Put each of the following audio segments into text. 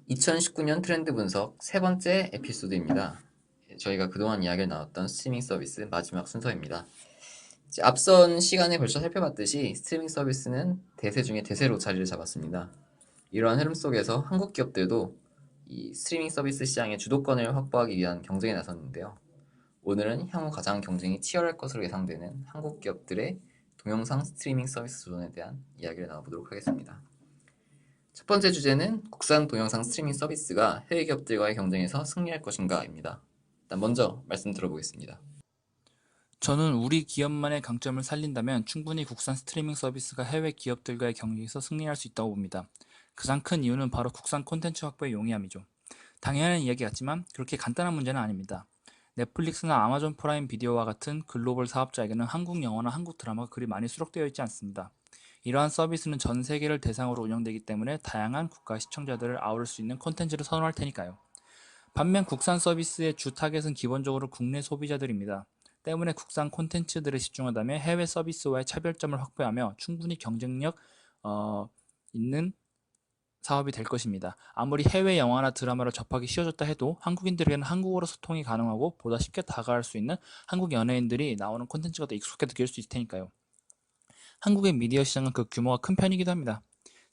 2019년 트렌드 분석 세 번째 에피소드입니다. 저희가 그동안 이야기를 나눴던 스트리밍 서비스 마지막 순서입니다. 앞선 시간에 벌써 살펴봤듯이 스트리밍 서비스는 대세 중에 대세로 자리를 잡았습니다. 이러한 흐름 속에서 한국 기업들도 이 스트리밍 서비스 시장의 주도권을 확보하기 위한 경쟁에 나섰는데요. 오늘은 향후 가장 경쟁이 치열할 것으로 예상되는 한국 기업들의 동영상 스트리밍 서비스 도전에 대한 이야기를 나눠보도록 하겠습니다. 첫 번째 주제는 국산 동영상 스트리밍 서비스가 해외 기업들과의 경쟁에서 승리할 것인가입니다. 일단 먼저 말씀 들어보겠습니다. 저는 우리 기업만의 강점을 살린다면 충분히 국산 스트리밍 서비스가 해외 기업들과의 경쟁에서 승리할 수 있다고 봅니다. 가장 큰 이유는 바로 국산 콘텐츠 확보의 용이함이죠. 당연한 이야기 같지만 그렇게 간단한 문제는 아닙니다. 넷플릭스나 아마존 프라임 비디오와 같은 글로벌 사업자에게는 한국 영화나 한국 드라마가 그리 많이 수록되어 있지 않습니다. 이러한 서비스는 전 세계를 대상으로 운영되기 때문에 다양한 국가 시청자들을 아우를 수 있는 콘텐츠를 선호할 테니까요. 반면 국산 서비스의 주 타겟은 기본적으로 국내 소비자들입니다. 때문에 국산 콘텐츠들에 집중한다면 해외 서비스와의 차별점을 확보하며 충분히 경쟁력 있는 사업이 될 것입니다. 아무리 해외 영화나 드라마를 접하기 쉬워졌다 해도 한국인들에게는 한국어로 소통이 가능하고 보다 쉽게 다가갈 수 있는 한국 연예인들이 나오는 콘텐츠가 더 익숙하게 느낄 수 있을 테니까요. 한국의 미디어 시장은 그 규모가 큰 편이기도 합니다.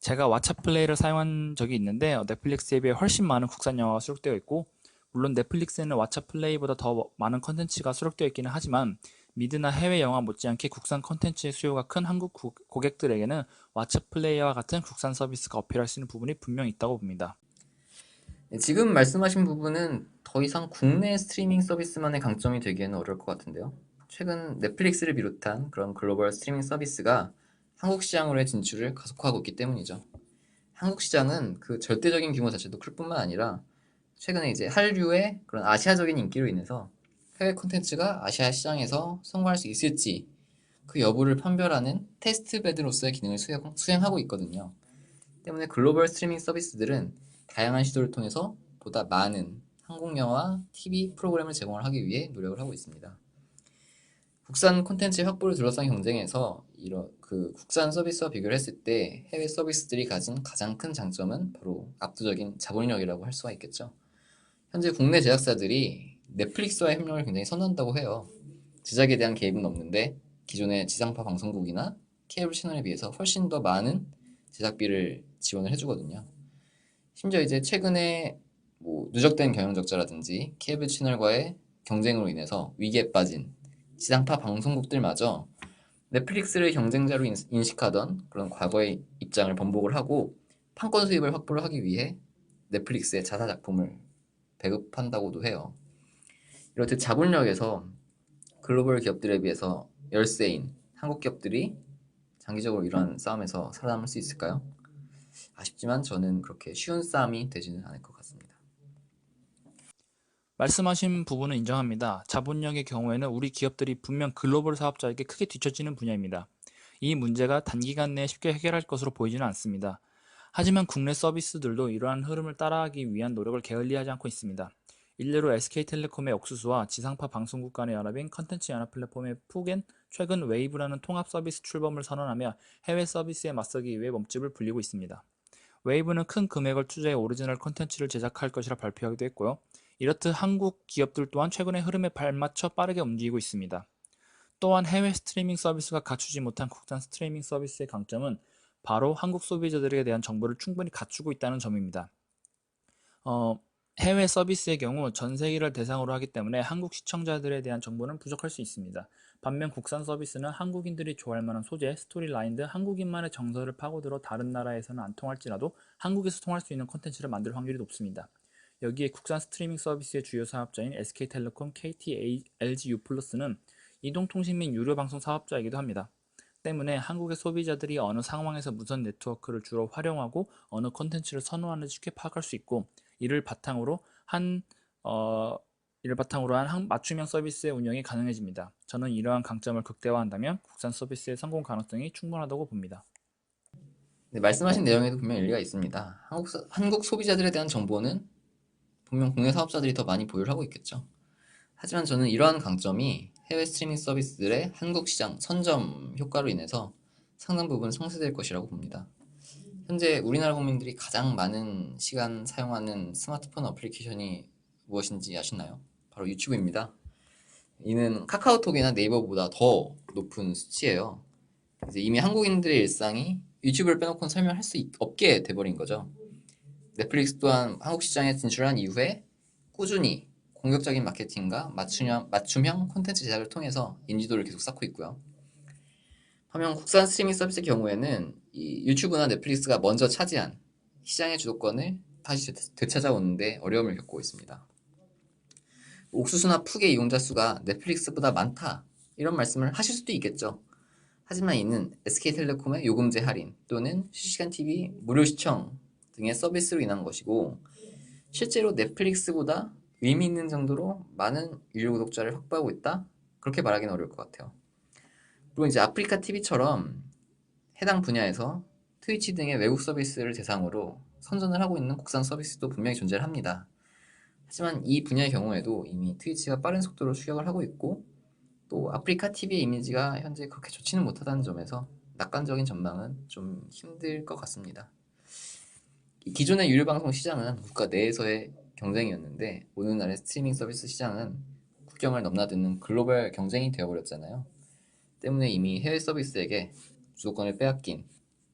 제가 왓챠 플레이를 사용한 적이 있는데 넷플릭스에 비해 훨씬 많은 국산 영화가 수록되어 있고, 물론 넷플릭스에는 왓챠 플레이보다 더 많은 컨텐츠가 수록되어 있기는 하지만 미드나 해외 영화 못지않게 국산 컨텐츠의 수요가 큰 한국 고객들에게는 왓챠 플레이와 같은 국산 서비스가 어필할 수 있는 부분이 분명히 있다고 봅니다. 지금 말씀하신 부분은 더 이상 국내 스트리밍 서비스만의 강점이 되기에는 어려울 것 같은데요. 최근 넷플릭스를 비롯한 그런 글로벌 스트리밍 서비스가 한국 시장으로의 진출을 가속화하고 있기 때문이죠. 한국 시장은 그 절대적인 규모 자체도 클 뿐만 아니라 최근에 이제 한류의 그런 아시아적인 인기로 인해서 해외 콘텐츠가 아시아 시장에서 성공할 수 있을지 그 여부를 판별하는 테스트 베드로서의 기능을 수행하고 있거든요. 때문에 글로벌 스트리밍 서비스들은 다양한 시도를 통해서 보다 많은 한국 영화, TV 프로그램을 제공을 하기 위해 노력을 하고 있습니다. 국산 콘텐츠 확보를 둘러싼 경쟁에서 이런 그 국산 서비스와 비교를 했을 때 해외 서비스들이 가진 가장 큰 장점은 바로 압도적인 자본력이라고 할 수가 있겠죠. 현재 국내 제작사들이 넷플릭스와의 협력을 굉장히 선호한다고 해요. 제작에 대한 개입은 없는데 기존의 지상파 방송국이나 케이블 채널에 비해서 훨씬 더 많은 제작비를 지원을 해주거든요. 심지어 이제 최근에 뭐 누적된 경영 적자라든지 케이블 채널과의 경쟁으로 인해서 위기에 빠진 지상파 방송국들마저 넷플릭스를 경쟁자로 인식하던 그런 과거의 입장을 번복을 하고 판권 수입을 확보를 하기 위해 넷플릭스의 자사 작품을 배급한다고도 해요. 이렇듯 자본력에서 글로벌 기업들에 비해서 열세인 한국 기업들이 장기적으로 이러한 싸움에서 살아남을 수 있을까요? 아쉽지만 저는 그렇게 쉬운 싸움이 되지는 않을 것 같습니다. 말씀하신 부분은 인정합니다. 자본력의 경우에는 우리 기업들이 분명 글로벌 사업자에게 크게 뒤처지는 분야입니다. 이 문제가 단기간 내에 쉽게 해결할 것으로 보이지는 않습니다. 하지만 국내 서비스들도 이러한 흐름을 따라하기 위한 노력을 게을리하지 않고 있습니다. 일례로 SK텔레콤의 옥수수와 지상파 방송국 간의 연합인 컨텐츠 연합 플랫폼의 푸겐 최근 웨이브라는 통합 서비스 출범을 선언하며 해외 서비스에 맞서기 위해 몸집을 불리고 있습니다. 웨이브는 큰 금액을 투자해 오리지널 컨텐츠를 제작할 것이라 발표하기도 했고요. 이렇듯 한국 기업들 또한 최근의 흐름에 발맞춰 빠르게 움직이고 있습니다. 또한 해외 스트리밍 서비스가 갖추지 못한 국산 스트리밍 서비스의 강점은 바로 한국 소비자들에 대한 정보를 충분히 갖추고 있다는 점입니다. 어, 해외 서비스의 경우 전 세계를 대상으로 하기 때문에 한국 시청자들에 대한 정보는 부족할 수 있습니다. 반면 국산 서비스는 한국인들이 좋아할 만한 소재, 스토리라인 등 한국인만의 정서를 파고들어 다른 나라에서는 안 통할지라도 한국에서 통할 수 있는 콘텐츠를 만들 확률이 높습니다. 여기에 국산 스트리밍 서비스의 주요 사업자인 SK텔레콤, KT, LG U+는 이동통신 및 유료방송 사업자이기도 합니다. 때문에 한국의 소비자들이 어느 상황에서 무선 네트워크를 주로 활용하고 어느 콘텐츠를 선호하는지 쉽게 파악할 수 있고, 이를 바탕으로 한 어, 맞춤형 서비스의 운영이 가능해집니다. 저는 이러한 강점을 극대화한다면 국산 서비스의 성공 가능성이 충분하다고 봅니다. 네, 말씀하신 내용에도 분명 일리가 있습니다. 한국 소비자들에 대한 정보는 분명 국내 사업자들이 더 많이 보유를 하고 있겠죠. 하지만 저는 이러한 강점이 해외 스트리밍 서비스들의 한국 시장 선점 효과로 인해서 상당 부분 상쇄될 것이라고 봅니다. 현재 우리나라 국민들이 가장 많은 시간 사용하는 스마트폰 어플리케이션이 무엇인지 아시나요? 바로 유튜브입니다. 이는 카카오톡이나 네이버보다 더 높은 수치예요. 이제 이미 한국인들의 일상이 유튜브를 빼놓고는 설명할 수 없게 돼버린 거죠. 넷플릭스 또한 한국 시장에 진출한 이후에 꾸준히 공격적인 마케팅과 맞춤형 콘텐츠 제작을 통해서 인지도를 계속 쌓고 있고요. 반면 국산 스트리밍 서비스의 경우에는 이 유튜브나 넷플릭스가 먼저 차지한 시장의 주도권을 다시 되찾아오는데 어려움을 겪고 있습니다. 옥수수나 푹의 이용자 수가 넷플릭스보다 많다, 이런 말씀을 하실 수도 있겠죠. 하지만 이는 SK텔레콤의 요금제 할인 또는 실시간 TV 무료 시청 등의 서비스로 인한 것이고, 실제로 넷플릭스보다 의미 있는 정도로 많은 유료 구독자를 확보하고 있다? 그렇게 말하기는 어려울 것 같아요. 그리고 이제 아프리카 TV처럼 해당 분야에서 트위치 등의 외국 서비스를 대상으로 선전을 하고 있는 국산 서비스도 분명히 존재를 합니다. 하지만 이 분야의 경우에도 이미 트위치가 빠른 속도로 추격을 하고 있고, 또 아프리카 TV의 이미지가 현재 그렇게 좋지는 못하다는 점에서 낙관적인 전망은 좀 힘들 것 같습니다. 기존의 유료 방송 시장은 국가 내에서의 경쟁이었는데, 오늘날의 스트리밍 서비스 시장은 국경을 넘나드는 글로벌 경쟁이 되어버렸잖아요. 때문에 이미 해외 서비스에게 주도권을 빼앗긴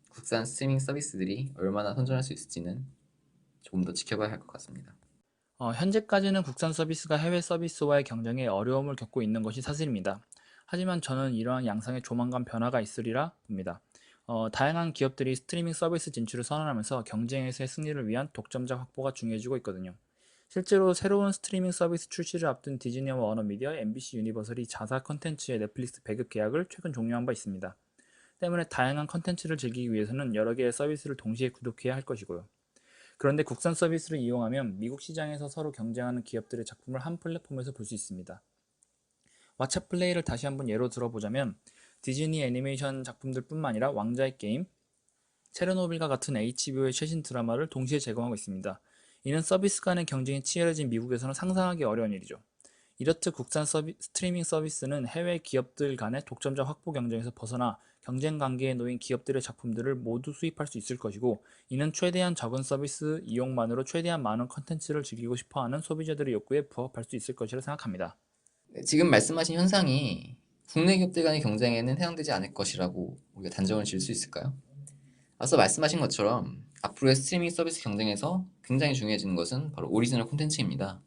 국산 스트리밍 서비스들이 얼마나 선전할 수 있을지는 조금 더 지켜봐야 할 것 같습니다. 현재까지는 국산 서비스가 해외 서비스와의 경쟁에 어려움을 겪고 있는 것이 사실입니다. 하지만 저는 이러한 양상에 조만간 변화가 있으리라 봅니다. 다양한 기업들이 스트리밍 서비스 진출을 선언하면서 경쟁에서의 승리를 위한 독점자 확보가 중요해지고 있거든요. 실제로 새로운 스트리밍 서비스 출시를 앞둔 디즈니와 워너미디어, MBC 유니버설이 자사 컨텐츠의 넷플릭스 배급 계약을 최근 종료한 바 있습니다. 때문에 다양한 컨텐츠를 즐기기 위해서는 여러 개의 서비스를 동시에 구독해야 할 것이고요. 그런데 국산 서비스를 이용하면 미국 시장에서 서로 경쟁하는 기업들의 작품을 한 플랫폼에서 볼 수 있습니다. 왓챠 플레이를 다시 한번 예로 들어보자면 디즈니 애니메이션 작품들뿐만 아니라 왕자의 게임, 체르노빌과 같은 HBO의 최신 드라마를 동시에 제공하고 있습니다. 이는 서비스 간의 경쟁이 치열해진 미국에서는 상상하기 어려운 일이죠. 이렇듯 국산 스트리밍 서비스는 해외 기업들 간의 독점자 확보 경쟁에서 벗어나 경쟁 관계에 놓인 기업들의 작품들을 모두 수입할 수 있을 것이고, 이는 최대한 적은 서비스 이용만으로 최대한 많은 컨텐츠를 즐기고 싶어하는 소비자들의 욕구에 부합할 수 있을 것이라 생각합니다. 지금 말씀하신 현상이 국내 기업들 간의 경쟁에는 해당되지 않을 것이라고 우리가 단정을 지을 수 있을까요? 앞서 말씀하신 것처럼 앞으로의 스트리밍 서비스 경쟁에서 굉장히 중요해지는 것은 바로 오리지널 콘텐츠입니다.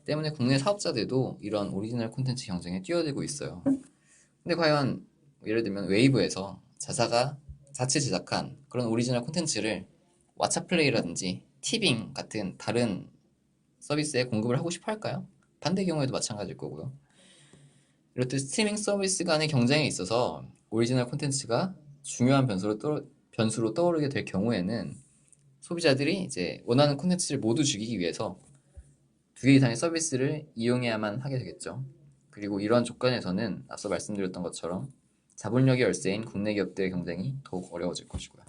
때문에 국내 사업자들도 이런 오리지널 콘텐츠 경쟁에 뛰어들고 있어요. 근데 과연 예를 들면 웨이브에서 자사가 자체 제작한 그런 오리지널 콘텐츠를 왓챠플레이라든지 티빙 같은 다른 서비스에 공급을 하고 싶어 할까요? 반대 경우에도 마찬가지일 거고요. 이렇듯 스트리밍 서비스 간의 경쟁에 있어서 오리지널 콘텐츠가 중요한 변수로 떠오르게 될 경우에는 소비자들이 이제 원하는 콘텐츠를 모두 즐기기 위해서 두 개 이상의 서비스를 이용해야만 하게 되겠죠. 그리고 이러한 조건에서는 앞서 말씀드렸던 것처럼 자본력이 열세인 국내 기업들의 경쟁이 더욱 어려워질 것이고요.